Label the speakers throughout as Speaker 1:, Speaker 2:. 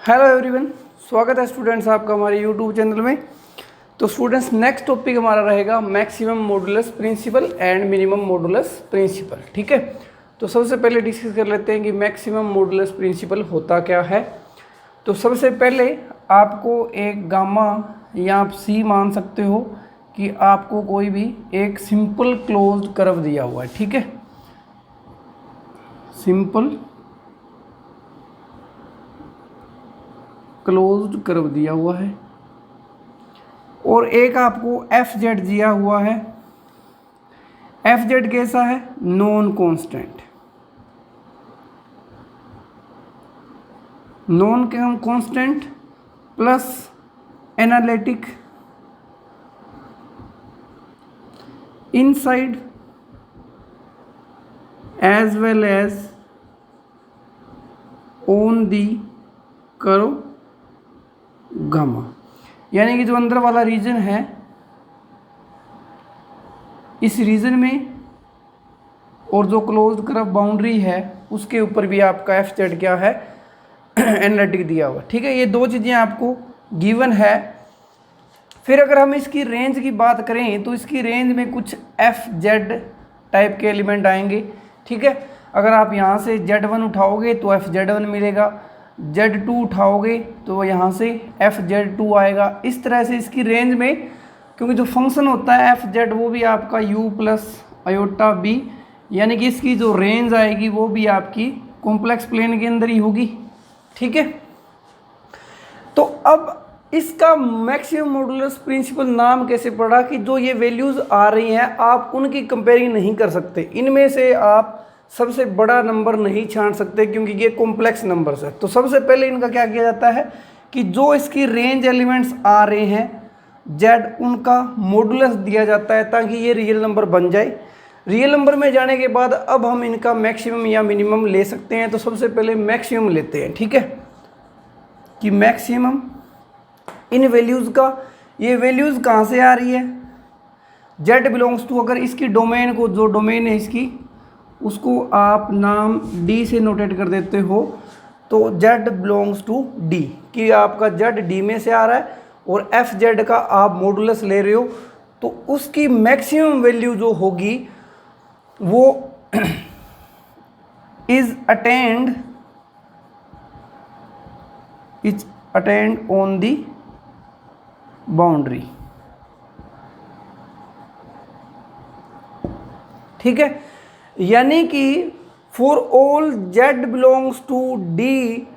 Speaker 1: Hello everyone, स्वागत है students आपका हमारे यूट्यूब चैनल में। तो स्टूडेंट्स, नेक्स्ट टॉपिक हमारा रहेगा maximum modulus principle and minimum modulus principle. ठीक है, तो सबसे पहले डिस्कस कर लेते हैं कि मैक्सिमम मॉडुलस प्रिंसिपल होता क्या है। तो सबसे पहले आपको एक गामा या आप सी मान सकते हो कि आपको कोई भी एक सिंपल क्लोज्ड कर्व दिया हुआ है। ठीक है, सिंपल क्लोज्ड कर्व दिया हुआ है और एक आपको एफ जेड दिया हुआ है। एफ जेड कैसा है? Non constant. Non constant plus analytic inside as well as on the curve gamma, यानी कि जो अंदर वाला रीजन है, इस रीजन में और जो क्लोज्ड कर्व बाउंड्री है उसके ऊपर भी आपका एफ जेड क्या है? एनालिटिक दिया हुआ। ठीक है, ये दो चीज़ें आपको गिवन है। फिर अगर हम इसकी रेंज की बात करें तो इसकी रेंज में कुछ एफ जेड टाइप के एलिमेंट आएंगे। ठीक है, अगर आप यहाँ से Z1 उठाओगे तो एफ Z1 मिलेगा, Z2 उठाओगे तो यहाँ से एफ Z2 आएगा। इस तरह से इसकी रेंज में, क्योंकि जो फंक्शन होता है एफ जेड वो भी आपका u प्लस आयोटा बी, यानी कि इसकी जो रेंज आएगी वो भी आपकी कॉम्प्लेक्स प्लेन के अंदर ही होगी। ठीक है, तो अब इसका मैक्सिमम मॉडुलस प्रिंसिपल नाम कैसे पड़ा कि जो ये वैल्यूज़ आ रही हैं आप उनकी कंपेयरिंग नहीं कर सकते। इनमें से आप सबसे बड़ा नंबर नहीं छांट सकते क्योंकि ये कॉम्प्लेक्स नंबर्स है। तो सबसे पहले इनका क्या किया जाता है कि जो इसकी रेंज एलिमेंट्स आ रहे हैं जेड, उनका मॉडुलस दिया जाता है ताकि ये रियल नंबर बन जाए। रियल नंबर में जाने के बाद अब हम इनका मैक्सिमम या मिनिमम ले सकते हैं। तो सबसे पहले मैक्सिमम लेते हैं। ठीक है, कि मैक्सिमम इन वैल्यूज़ का, ये वैल्यूज़ कहाँ से आ रही है? जेड बिलोंग्स टू, अगर इसकी डोमेन को, जो डोमेन है इसकी, उसको आप नाम डी से नोटेट कर देते हो तो z बिलोंग्स टू डी, कि आपका z डी में से आ रहा है और एफ जेड का आप मॉडुलस ले रहे हो तो उसकी मैक्सिमम वैल्यू जो होगी वो is attained on the boundary. ठीक है, यानी कि for all Z belongs to the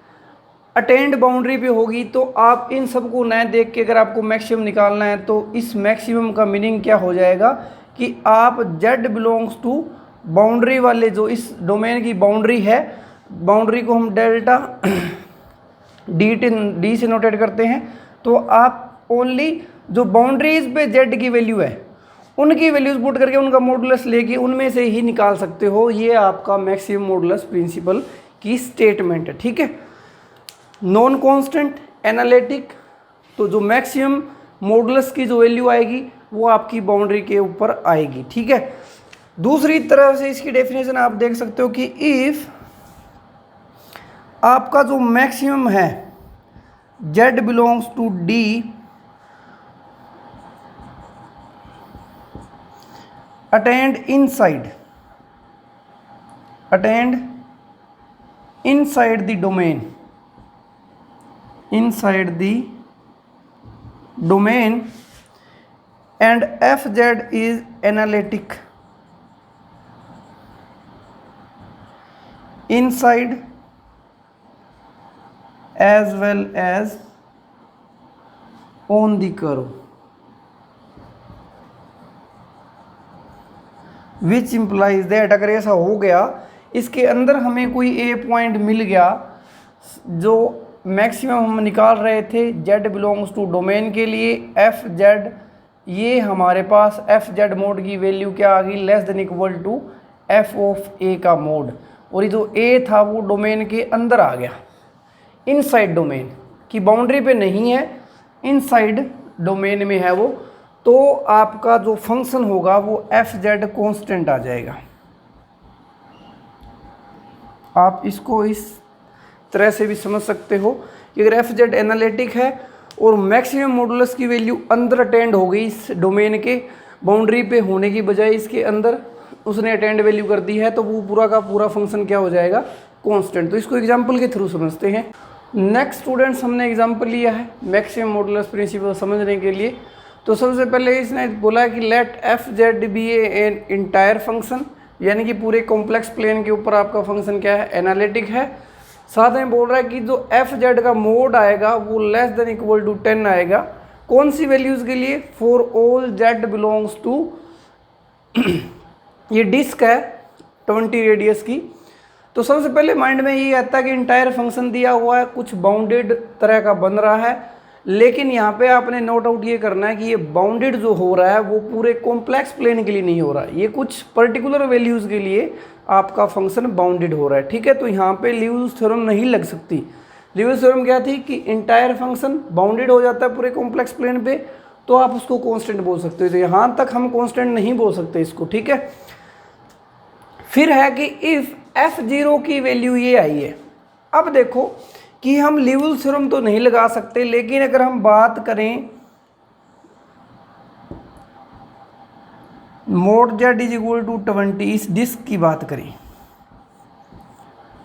Speaker 1: attained boundary पे होगी। तो आप इन सबको न देख के अगर आपको मैक्सिमम निकालना है तो इस मैक्सिमम का मीनिंग क्या हो जाएगा कि आप जेड बिलोंग्स टू बाउंड्री वाले, जो इस डोमेन की बाउंड्री है, बाउंड्री को हम डेल्टा डी से नोटेट करते हैं। तो आप ओनली जो बाउंड्रीज पे जेड की वैल्यू है उनकी वैल्यूज पुट करके उनका मॉडुलस लेके उनमें से ही निकाल सकते हो। ये आपका मैक्सिमम मॉडुलस प्रिंसिपल की स्टेटमेंट है। ठीक है, नॉन कांस्टेंट, एनालिटिक, तो जो मैक्सिमम मॉडुलस की जो वैल्यू आएगी वो आपकी बाउंड्री के ऊपर आएगी। ठीक है, दूसरी तरह से इसकी डेफिनेशन आप देख सकते हो कि इफ आपका जो मैक्सिमम है Z belongs to the attained inside the domain, and fz is analytic inside as well as on the curve, which implies that, अगर ऐसा हो गया, इसके अंदर हमें कोई ए पॉइंट मिल गया, जो मैक्सिमम हम निकाल रहे थे जेड बिलोंग्स टू डोमेन के लिए एफ जेड, ये हमारे पास एफ जेड मोड की वैल्यू क्या आ गई? Less than equal to F of A का मोड। और ये जो ए था वो डोमेन के अंदर आ गया, इनसाइड डोमेन की बाउंड्री पे नहीं है, इनसाइड डोमेन में है वो। तो आपका जो फंक्शन होगा वो एफ जेड कॉन्स्टेंट आ जाएगा। आप इसको इस तरह से भी समझ सकते हो कि अगर एफ जेड एनालिटिक है और मैक्सिमम मॉडुलस की वैल्यू अंदर अटेंड हो गई इस डोमेन के बाउंड्री पे होने की बजाय इसके अंदर उसने अटेंड वैल्यू कर दी है, तो वो पूरा का पूरा फंक्शन क्या हो जाएगा, कांस्टेंट। तो इसको एग्जांपल के थ्रू समझते हैं। नेक्स्ट स्टूडेंट्स, हमने एग्जांपल लिया है मैक्सिमम मॉडुलस प्रिंसिपल समझने के लिए। तो सबसे पहले इसने बोला कि let F Z be an entire function, यानी कि पूरे कॉम्प्लेक्स प्लेन के ऊपर आपका फंक्शन क्या है, एनालिटिक है। साथ में बोल रहा है कि जो एफ जेड का मोड आएगा वो लेस देन इक्वल टू 10 आएगा। कौन सी वैल्यूज़ के लिए, for all Z belongs to ये डिस्क है 20 रेडियस की। तो सबसे पहले माइंड में ये आता है कि इंटायर फंक्शन दिया हुआ है, कुछ बाउंडेड तरह का बन रहा है, लेकिन यहाँ पे आपने नोट आउट ये करना है कि ये बाउंडेड जो हो रहा है वो पूरे कॉम्प्लेक्स प्लेन के लिए नहीं हो रहा है, ये कुछ पर्टिकुलर वैल्यूज़ के लिए आपका फंक्शन बाउंडेड हो रहा है। ठीक है, तो यहाँ पे ल्यूविल्स थ्योरम नहीं लग सकती। ल्यूविल्स थ्योरम क्या थी कि इंटायर फंक्शन बाउंडेड हो जाता है पूरे कॉम्प्लेक्स प्लेन पे, तो आप उसको कांस्टेंट बोल सकते हो। तो यहाँ तक हम कांस्टेंट नहीं बोल सकते इसको। ठीक है, फिर है कि इफ f0 की वैल्यू ये आई है। अब देखो कि हम ल्यूविल्स थ्योरम तो नहीं लगा सकते, लेकिन अगर हम बात करें mod Z is equal to 20 इस डिस्क की बात करें,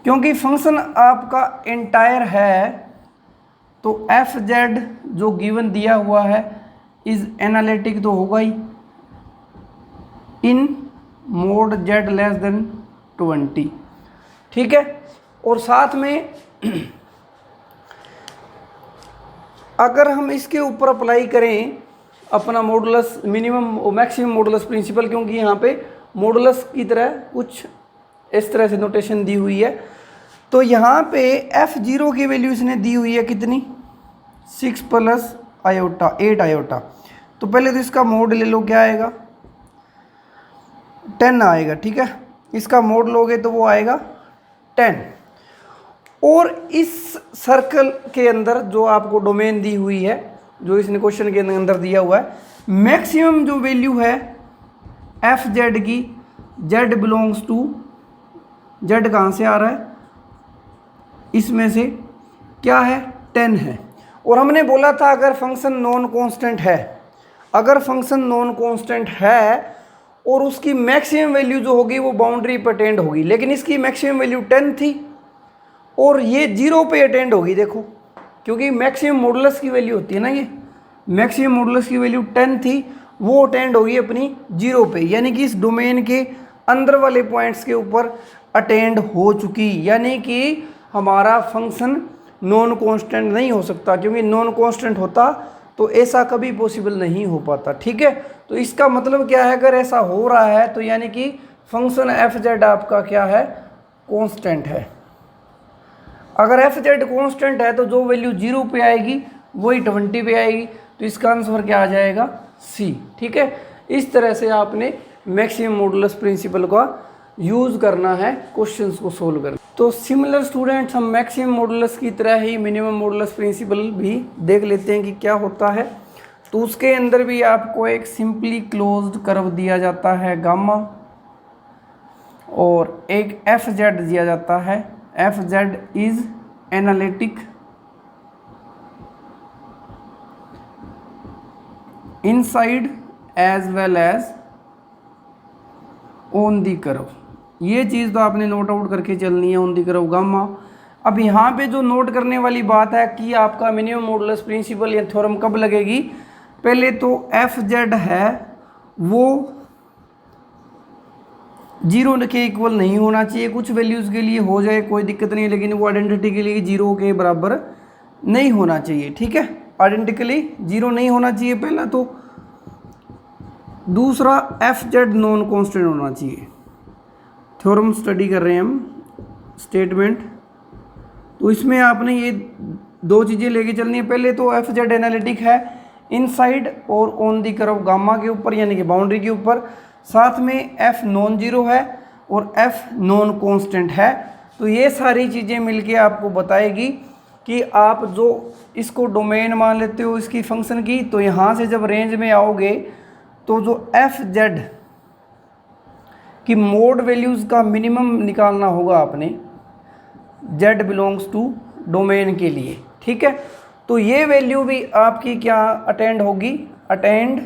Speaker 1: क्योंकि फंक्शन आपका एंटायर है, तो एफ जेड जो गिवन दिया हुआ है इज एनालिटिक तो होगा ही इन मोड जेड लेस देन 20। ठीक है, और साथ में अगर हम इसके ऊपर अप्लाई करें अपना मॉडुलस मिनिमम और मैक्सिमम मॉडुलस प्रिंसिपल, क्योंकि यहाँ पे मॉडुलस की तरह कुछ इस तरह से नोटेशन दी हुई है, तो यहाँ पे f0 की वैल्यू इसने दी हुई है कितनी, 6 प्लस आयोटा 8 आयोटा। तो पहले तो इसका मोड ले लो, क्या आएगा 10 आएगा। ठीक है, इसका मोड लोगे तो वो आएगा 10। और इस सर्कल के अंदर जो आपको डोमेन दी हुई है, जो इसने क्वेश्चन के अंदर दिया हुआ है, मैक्सिमम जो वैल्यू है एफ जेड की, जेड बिलोंग्स टू, जेड कहाँ से आ रहा है, इसमें से क्या है 10 है। और हमने बोला था अगर फंक्शन नॉन कांस्टेंट है, अगर फंक्शन नॉन कांस्टेंट है और उसकी मैक्सिमम वैल्यू जो होगी वो बाउंड्री पर अटेंड होगी, लेकिन इसकी मैक्सिमम वैल्यू 10 थी और ये 0 पे अटेंड होगी। देखो, क्योंकि मैक्सिमम मॉडुलस की वैल्यू होती है ना, ये मैक्सिमम मॉडुलस की वैल्यू 10 थी, वो अटेंड होगी अपनी 0 पे, यानी कि इस डोमेन के अंदर वाले पॉइंट्स के ऊपर अटेंड हो चुकी, यानी कि हमारा फंक्शन नॉन कांस्टेंट नहीं हो सकता, क्योंकि नॉन कांस्टेंट होता तो ऐसा कभी पॉसिबल नहीं हो पाता। ठीक है, तो इसका मतलब क्या है, अगर ऐसा हो रहा है तो यानी कि फंक्शन एफ जेड आपका क्या है, कांस्टेंट है। अगर एफ जेड कांस्टेंट है तो जो वैल्यू 0 पे आएगी वही 20 पे आएगी, तो इसका आंसर क्या आ जाएगा, सी। ठीक है, इस तरह से आपने मैक्सिमम मॉडुलस प्रिंसिपल का यूज़ करना है क्वेश्चंस को सोल्व करना। तो सिमिलर स्टूडेंट्स, हम मैक्सिमम मॉडुलस की तरह ही मिनिमम मॉडुलस प्रिंसिपल भी देख लेते हैं कि क्या होता है। तो उसके अंदर भी आपको एक सिंपली क्लोज्ड कर्व दिया जाता है गामा, और एक एफ जेड दिया जाता है, F Z is analytic inside as well as on the curve. ये चीज़ तो आपने नोट आउट करके चलनी है, ऑन दी कर्व गामा। अब यहाँ पे जो नोट करने वाली बात है कि आपका मिनिमम मॉडुलस प्रिंसिपल या थ्योरम कब लगेगी, पहले तो एफ जेड है वो 0 के इक्वल नहीं होना चाहिए, कुछ वैल्यूज़ के लिए हो जाए कोई दिक्कत नहीं, लेकिन वो आइडेंटिटी के लिए 0 के बराबर नहीं होना चाहिए। ठीक है, आइडेंटिकली 0 नहीं होना चाहिए पहला तो। दूसरा एफ जेड नॉन कांस्टेंट होना चाहिए। थ्योरम स्टडी कर रहे हैं हम, स्टेटमेंट, तो इसमें आपने ये दो चीज़ें लेके चलनी है। पहले तो एफ जेड एनालिटिक है इनसाइड और ऑन दी कर्व गामा के ऊपर, यानी कि बाउंड्री के ऊपर। साथ में एफ नॉन जीरो है और एफ नॉन कांस्टेंट है। तो ये सारी चीज़ें मिलके आपको बताएगी कि आप जो इसको डोमेन मान लेते हो इसकी फंक्शन की, तो यहाँ से जब रेंज में आओगे तो जो एफ जेड की मोड वैल्यूज़ का मिनिमम निकालना होगा आपने जेड बिलोंग्स टू डोमेन के लिए। ठीक है, तो ये वैल्यू भी आपकी क्या अटेंड होगी, अटेंड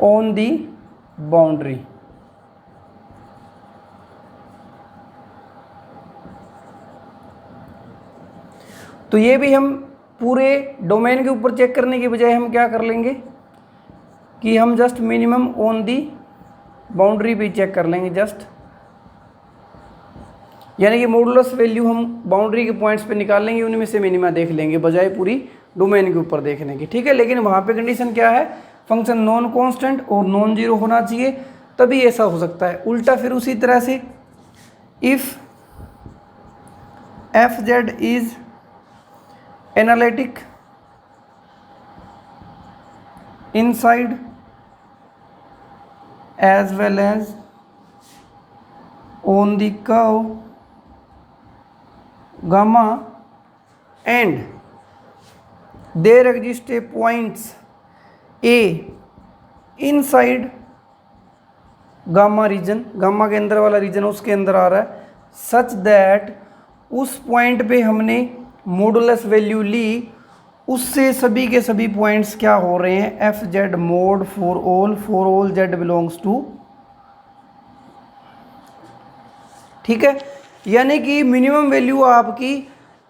Speaker 1: ऑन दी बाउंड्री। तो ये भी हम पूरे डोमेन के ऊपर चेक करने की बजाय हम क्या कर लेंगे कि हम just minimum on the boundary भी चेक कर लेंगे जस्ट, यानी कि मॉडुलस वैल्यू हम बाउंड्री के पॉइंट्स पे निकाल लेंगे, उनमें से मिनिमा देख लेंगे बजाय पूरी डोमेन के ऊपर देखने की। ठीक है, लेकिन वहाँ पे कंडीशन क्या है, फंक्शन नॉन कांस्टेंट और नॉन जीरो होना चाहिए, तभी ऐसा हो सकता है। उल्टा फिर उसी तरह से if F Z is analytic inside as well as on the curve gamma and there exist a points A inside gamma region, gamma के अंदर वाला रीजन उसके अंदर आ रहा है, सच दैट उस पॉइंट पे हमने मॉडुलस वैल्यू ली, उससे सभी के सभी पॉइंट्स क्या हो रहे हैं, F Z mod for all Z belongs to. ठीक है, यानी कि मिनिमम वैल्यू आपकी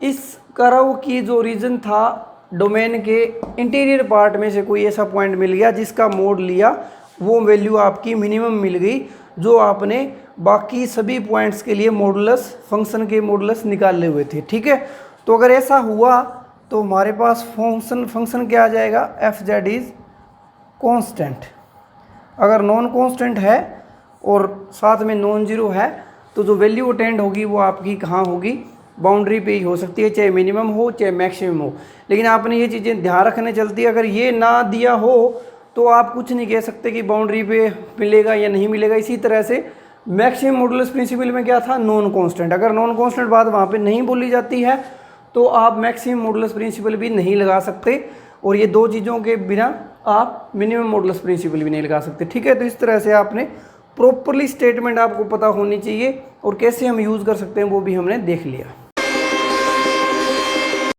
Speaker 1: इस कर्व की जो रीजन था डोमेन के इंटीरियर पार्ट में से कोई ऐसा पॉइंट मिल गया जिसका मोड लिया, वो वैल्यू आपकी मिनिमम मिल गई जो आपने बाकी सभी पॉइंट्स के लिए मॉडुलस फंक्शन के मॉडुलस निकाले हुए थे। ठीक है, तो अगर ऐसा हुआ तो हमारे पास फंक्शन क्या आ जाएगा, एफ जेड इज कॉन्स्टेंट। अगर नॉन कॉन्स्टेंट है और साथ में नॉन जीरो है तो जो वैल्यू अटेंड होगी वो आपकी कहाँ होगी, बाउंड्री पे ही हो सकती है, चाहे मिनिमम हो चाहे मैक्सिमम हो। लेकिन आपने ये चीज़ें ध्यान रखने चलती है, अगर ये ना दिया हो तो आप कुछ नहीं कह सकते कि बाउंड्री पे मिलेगा या नहीं मिलेगा। इसी तरह से मैक्सिमम मॉडुलस प्रिंसिपल में क्या था, नॉन कांस्टेंट। अगर नॉन कांस्टेंट बात वहाँ पे नहीं बोली जाती है तो आप मैक्सिमम मॉडुलस प्रिंसिपल भी नहीं लगा सकते, और ये दो चीज़ों के बिना आप मिनिमम मॉडुलस प्रिंसिपल भी नहीं लगा सकते। ठीक है, तो इस तरह से आपने प्रॉपरली स्टेटमेंट आपको पता होनी चाहिए और कैसे हम यूज़ कर सकते हैं वो भी हमने देख लिया।